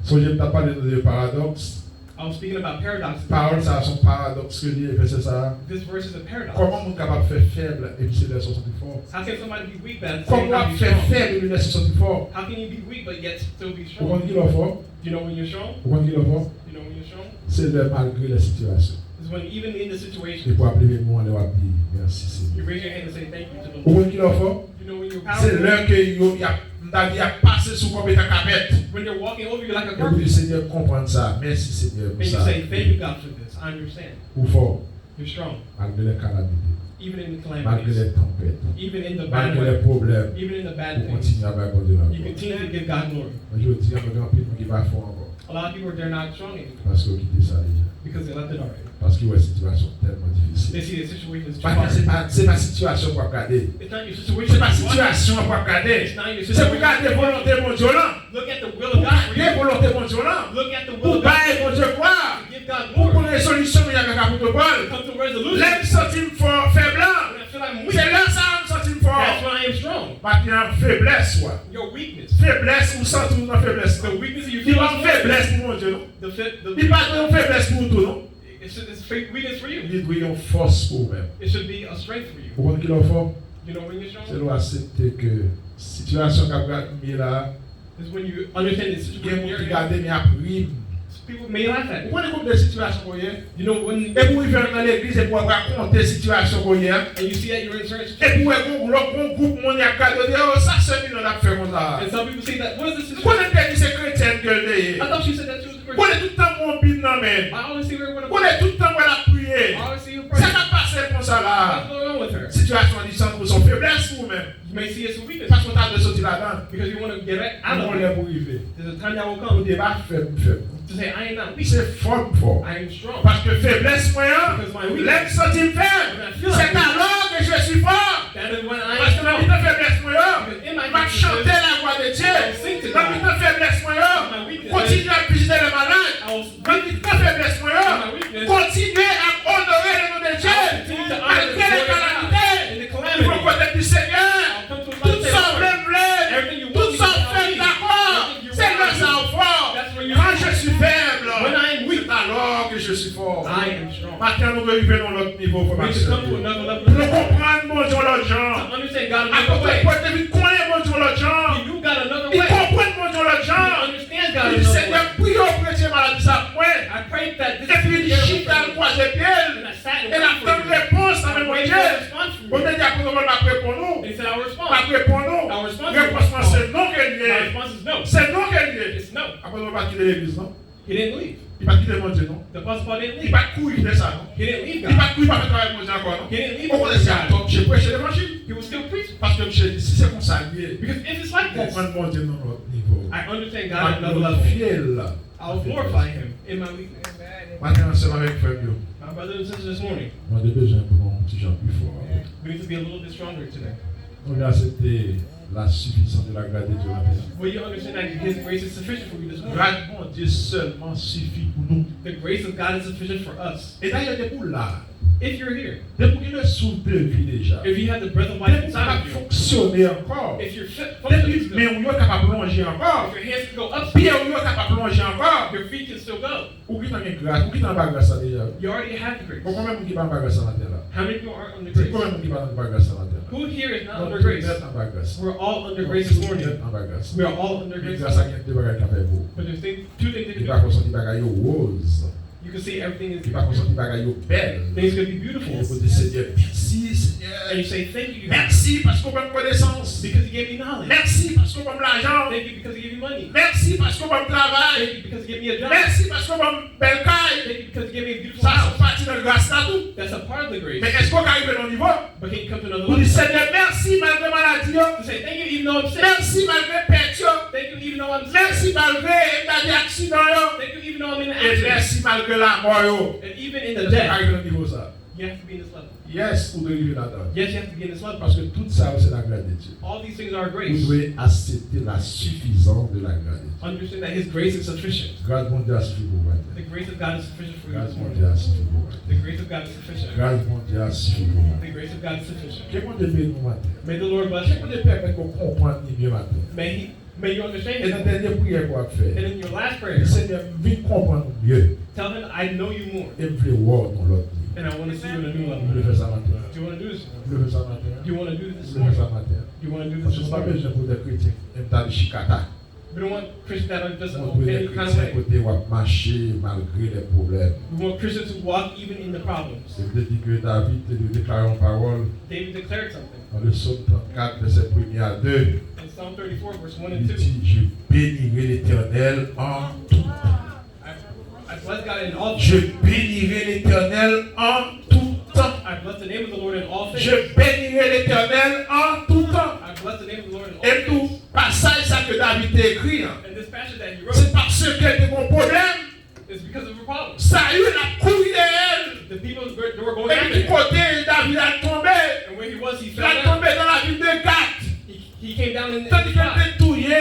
So, je ne t'ai pas de paradoxe. I was speaking about paradoxes. Parole, ça a son paradoxe que dit, verset ça. This verse is a paradox. Comment on est capable de faire faible et puis c'est là sortir fort? How can somebody be weak but at the same Comment time be faire strong? faible et puis laisser sortir fort? How can you be weak but yet still be Vous strong? comprenez qui est fort? Do you know when you're strong? Vous comprenez qui est fort? You know when you're strong? C'est le malgré la situation. Is when even in the Et situation, pour appeler le monde, on va dire merci you Seigneur. raise your hand and say thank you to the Vous Lord. comprenez qui est fort? You know when you're C'est powerful, l'heure que il a passé sous comme étant capette. when they're walking over you like a Et vous dites carpet, Seigneur, comprendre ça. Merci Seigneur pour and you ça. say thank you God for this. I understand. Ou fort, You're strong, malgré les calamités, even in the malgré calamities, les tempêtes, even in the bad malgré les way, problèmes, even in the bad vous things. continuez à m'accorder la You gloire. continue to give God glory. Je dis, il y a un grand people qui va fort encore. A lot of people they're not strong anymore Parce qu'ils ont quitté ça déjà. because they left it already. Parce qu'il y a une situation tellement They difficile. see the situation is too Parce que hard. c'est ma situation pour regarder. It's not your C'est situation. ma you want. situation pour regarder. It's not your C'est pour situation. regarder volonté mon Dieu là. Look at the will Pour of God for regarder you. volonté mon Dieu là. Look at the will Pour of God. bailler mon Dieu croire. Give God Pour glory. les solutions, il y a un capot de bol. Come to a resolution. L'aime sentir fort, faible. When I feel I'm weak, C'est là ça, on sentir that's fort. when I am strong. Maintenant, faiblesse, quoi. Your weakness. Faiblesse, ou sens tout dans faiblesse. The weakness that you Il feel va is faiblesse pour mon Dieu, non? Il va pas de faiblesse pour tout, non? it's weakness for you. Il doit y avoir force pour vous-même. It should be a strength for you. Vous comprenez qu'il est fort? You know when you're C'est strong? de accepter que situation qu'a mis là, Is when you understand the il y a situation des you're gens qui in. regardent mes après. People may laugh at Vous you. connaissez combien de situations qu'on y a? You know when Et pour y venir dans l'église et pour raconter les situations qu'on y a. and you see that you're in certain Et situations. pour un groupe, mon y a cadeau, oh, ça c'est nous on a fait comme ça. And some people say that what is this Vous situation? connaissez c'est chrétien que le I thought she said that she was a Vous Christian. connaissez tout le temps mon Bible dans mais. I always see her when Vous connaissez tout le temps où elle a prié. I always see her Ça praying. va passer comme ça là. What's going on with her? Situation distante pour son faiblesse pour vous-même. You may see it as a weakness Parce qu'on t'a de sortir là-dedans. because you want to get out On of l'a it. pour arriver. There's a time that will On come débat faible, faible. to say I am not weak. C'est fort, fort. I am strong. Parce que faiblesse moyen, Because my weakness. l'aime sentir faible. C'est alors que je suis fort. That is when I Parce am que dans strong. la faiblesse moyen, Because in my il va chanter weakness, la voix de Dieu. sing to Dans God. la faiblesse moyen, continuez à visiter les malades. I will Dans la faiblesse moyen, in my weakness. continuez à honorer le nom de Dieu. Continue to honor the Malgré les glory of God. calamités, In the il faut calamity, connaître du Seigneur. I'll come to a Tout place ça where bleu, everything you tout want ça me to fait be. d'accord. Everything you C'est want le me to sang fort. That's when you Quand je suis faible, When I am weak. c'est alors que je suis fort. I am strong. Maintenant, nous devons arriver dans l'autre niveau, We frère need to come to Maxime. another level. Pour nous comprendre, mon Dieu, l'autre genre. To understand God À another côté way. de quoi, David connaît, mon Dieu, l'autre genre. You got another Il way. comprend, mon Dieu, l'autre You genre. understand God Il dit, another Seigneur, way. prie au chrétien malade, ça point. I prayed that this Et puis, il year chie dans le croisé and pied. I sat and Et la waited for bonne you. réponse, ça I me waited Dieu. for a response from On you. te dit, après, on va pas pour nous. And he said, I will respond. Pas pour nous. Our response Réponse, is c'est non qu'elle y My est. response is no. C'est non qu'elle y est. It's no. Après, on va quitter l'église, non? He didn't leave. Il va quitter mon Dieu, non? The Apostle Paul didn't Il leave. va courir de ça, non? He didn't leave Il God. va courir, il va faire travail avec mon Dieu encore, non? He didn't leave On connaît ça, God. donc, j'ai prêché l'évangile. He was still preaching. Parce que je dis, si c'est comme ça, lié, Because if it's like this, comprendre mon Dieu dans notre niveau. I understand God at another Notre level. fiel. I will glorify Him in my weakness. Maintenant, ensemble avec Fabio, My brothers and sisters this morning, on a besoin pour un petit gens plus fort. we need to be a little bit stronger today. On a accepté la suffisance de la grâce de Dieu la terre. Will you understand that His grace is sufficient for you this morning? Grâce de mon Dieu seulement suffit pour nous. The grace of God is sufficient for us. Et d'ailleurs, c'est pour là. If you're here, Depuis qu'il est sous de vie déjà. if you have the breath of life Depuis qu'il inside va of you, fonctionner encore. if you're fit, Depuis functioning mais still, on est capable de plonger encore. if your hands can go up, Puis on est capable de plonger encore. your feet can still go. Ou qui dans une grâce, ou qui dans la grâce ça déjà. You already have the grace. Bon, combien de qui va en grâce à la terre là? How many people aren't under C'est grace? combien de qui va en grâce à la terre là? Who here is not Non, under tout grace? le monde est en grâce. We're all under grace this morning. En grâce. We are all under Mais grace. grâce à qui des bagages qu'a fait beau. But there's two things Il that va you construire des bagages roses. you could see everything Il is va consenti bagaille belle. things could be beautiful. Il faut dire Seigneur, merci And Seigneur. you say, thank you, God, Merci parce qu'on m'a connaissance. because He gave me knowledge. Merci parce qu'on m'a l'argent. Thank you because He gave me money. Merci parce qu'on m'a travail. Thank you because He gave me a job. Merci parce qu'on m'a belle caille. Thank you because He gave me a beautiful Ça, house. c'est parti dans le grâce là tout. That's a part of the grace. Mais est-ce qu'on arrive à un niveau? But can you come to another Vous dites level? Seigneur, merci malgré maladie. To say, thank you even though I'm sick. Merci malgré perte. Thank you even though I'm sick. Merci malgré l'accident. Thank you even though I'm in an Et accident. merci malgré la mort. And even in the Est-ce qu'on death, arrive à un niveau ça? you have to be in this level. Yes, vous devez vivre là-dedans. Yes, you have to be in this level. Parce que tout ça, c'est la grâce de Dieu. All these things are Vous grace. devez accepter la suffisance de la grâce de Dieu. Understand that His grace is sufficient. Grâce mondiale suffit pour moi. The grace of God is sufficient for you Grâce this morning. mondiale suffit pour moi. The grace of God is sufficient. Grâce mondiale suffit pour moi. The grace of God is sufficient. Qu'est-ce qu'on devait nous matin? May the Lord bless Qu'est-ce qu'on you. devait permettre qu'on comprenne mieux matin? May you understand Et dans it. la dernière prière qu'on a And fait, in your last le prayer, Seigneur veut comprendre mieux. tell Him, I know you more. Et me fait voir dans l'autre niveau. And I want to see you in a new Vous level. voulez faire ça matin? Do you want to do this? Vous voulez faire ça matin? Do you want to do this Vous voulez faire ça morning? matin? Do you want to do Parce this que this pas morning? besoin pour des chrétiens. Même dans le chicata. We don't want Christians that are just On doit any des kind of chrétiens way. côté où marcher malgré les problèmes. We want Christians to walk even in the problems. C'est dit que David te déclare en parole David declared something. dans le psaume 34, verset 1 à 2. In Psalm 34, verse 1 and Il 2. dit, je bénirai l'Éternel en tout temps. I bless God in all Je things. bénirai l'Éternel en tout temps. I bless the name of the Lord in all things. Je bénirai l'Éternel en tout temps. I bless the name of the Lord in all Et things. tout passage ça que David a écrit, hein, And this passage that he wrote c'est parce qu'il y a des bons problèmes. is because of a problem. Ça a eu la couille d'elle. The people they were going Et after du him. côté, David a tombé. And where he was, he Il fell a down. tombé dans la ville de Gath. He came down in Tandis the qu'il spot. était touillé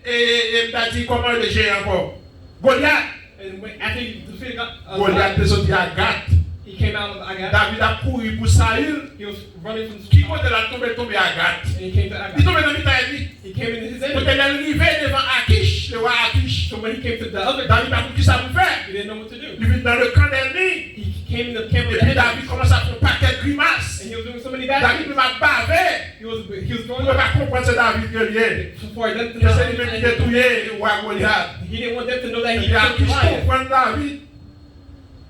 et il a dit comment le géant encore. Goliath. And after he defeated Goliath est God, sorti à Gath. he came out of Agag. David a couru pour Saül. He was running from the Qui spot. côté la tombé à Gath. And he came to Il Agag. tombé dans le ennemi. He came into his Quand enemy. elle est arrivée devant Akish, le roi Akish, So when he came to the other David guy, a dit qui ça vous fait. he didn't know what to do. Il vient dans le camp d'ennemi. He came in the camp Et of the puis enemy. David commence à faire un paquet de grimaces. And he was doing so many bad David things. m'a bavé. He was Vous throwing ne pouvez up. pas comprendre ce David que lié. Before he didn't Que c'est lui-même qui know, détruit le roi Goliath. he didn't want them to know that Et he puis Akish killed Goliath. comprend David.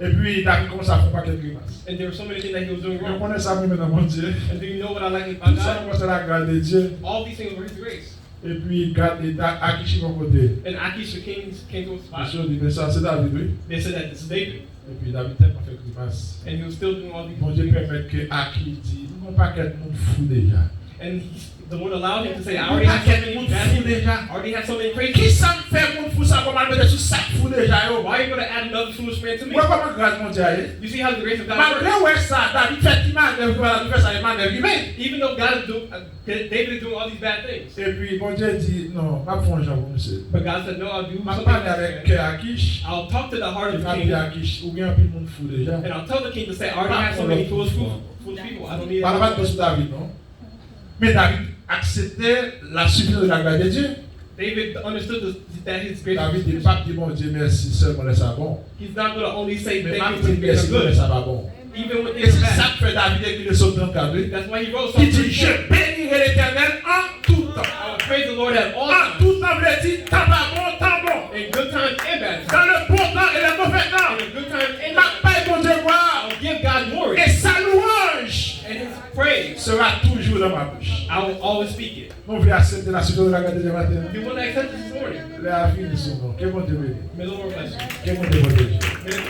Et puis David commence à faire un paquet de grimaces. And there were so many things that he was doing Je wrong. connais ça moi-même dans mon Dieu. And do you know what I like about Tout ça, God? moi, c'est la grâce de Dieu. All these things were his grace. Et puis Akish de mon côté. And Akish the king came to a spot. Monsieur dit, mais ça c'est David, oui. They said that this is David. Et puis David tellement fait grimace. And he was still doing all these Bon Dieu things. permet que Akish dit, nous n'avons pas qu'un monde fou déjà. And the Lord allowed him to say, I Nous already pas have so qu'un many monde bad fou things. déjà. I already have so many crazy Qui things. ça me fait monde fou ça, comment le mettre sur sac fou déjà, yo? Why are you going to add another foolish man to me? Moi, comment grâce mon Dieu est? You see how the grace of God Malgré works? ouais ça, David fait qui manœuvre, voilà, fait ça, il manœuvre lui-même. Even though God is doing, David is doing all these bad things. Et puis, mon Dieu dit, non, pas pour un genre comme monsieur. But God said, no, I'll do Je something parle avec else. Akish. I'll talk to the heart Et of the puis king. Akish, ou bien un peu de monde fou déjà. And I'll tell the king to say, I already have so many foolish people. I don't need Parle pas de it. sur David, non? Mais David acceptait la suffisance de la grâce de Dieu. David understood that his grace was David dit sufficient. pas dit bon Dieu merci seulement laisse ça bon. He's not going to only say Mais thank même you si when merci things are laisse good. ça pas bon. Even when Et things c'est are ça bad. que fait David écrit le psaume 34. That's why he wrote Il Psalm dit 34. je bénirai l'Éternel en tout temps. I will praise the Lord at all En times. tout temps, veut dire temps pas bon, temps bon. In good times and bad times. Dans le bon temps et le mauvais temps. In good times and Ma bad times. paix, mon Dieu, gloire. I'll give God glory. Et sa louange And his praise, sera toujours dans ma bouche. I will always speak it. Nous voulons accepter la suite de la grâce de Dieu matin. You want to accept this morning? Les avis de son nom. Que bon Dieu bénisse. May the Lord bless you. Que bon Dieu bénisse. May the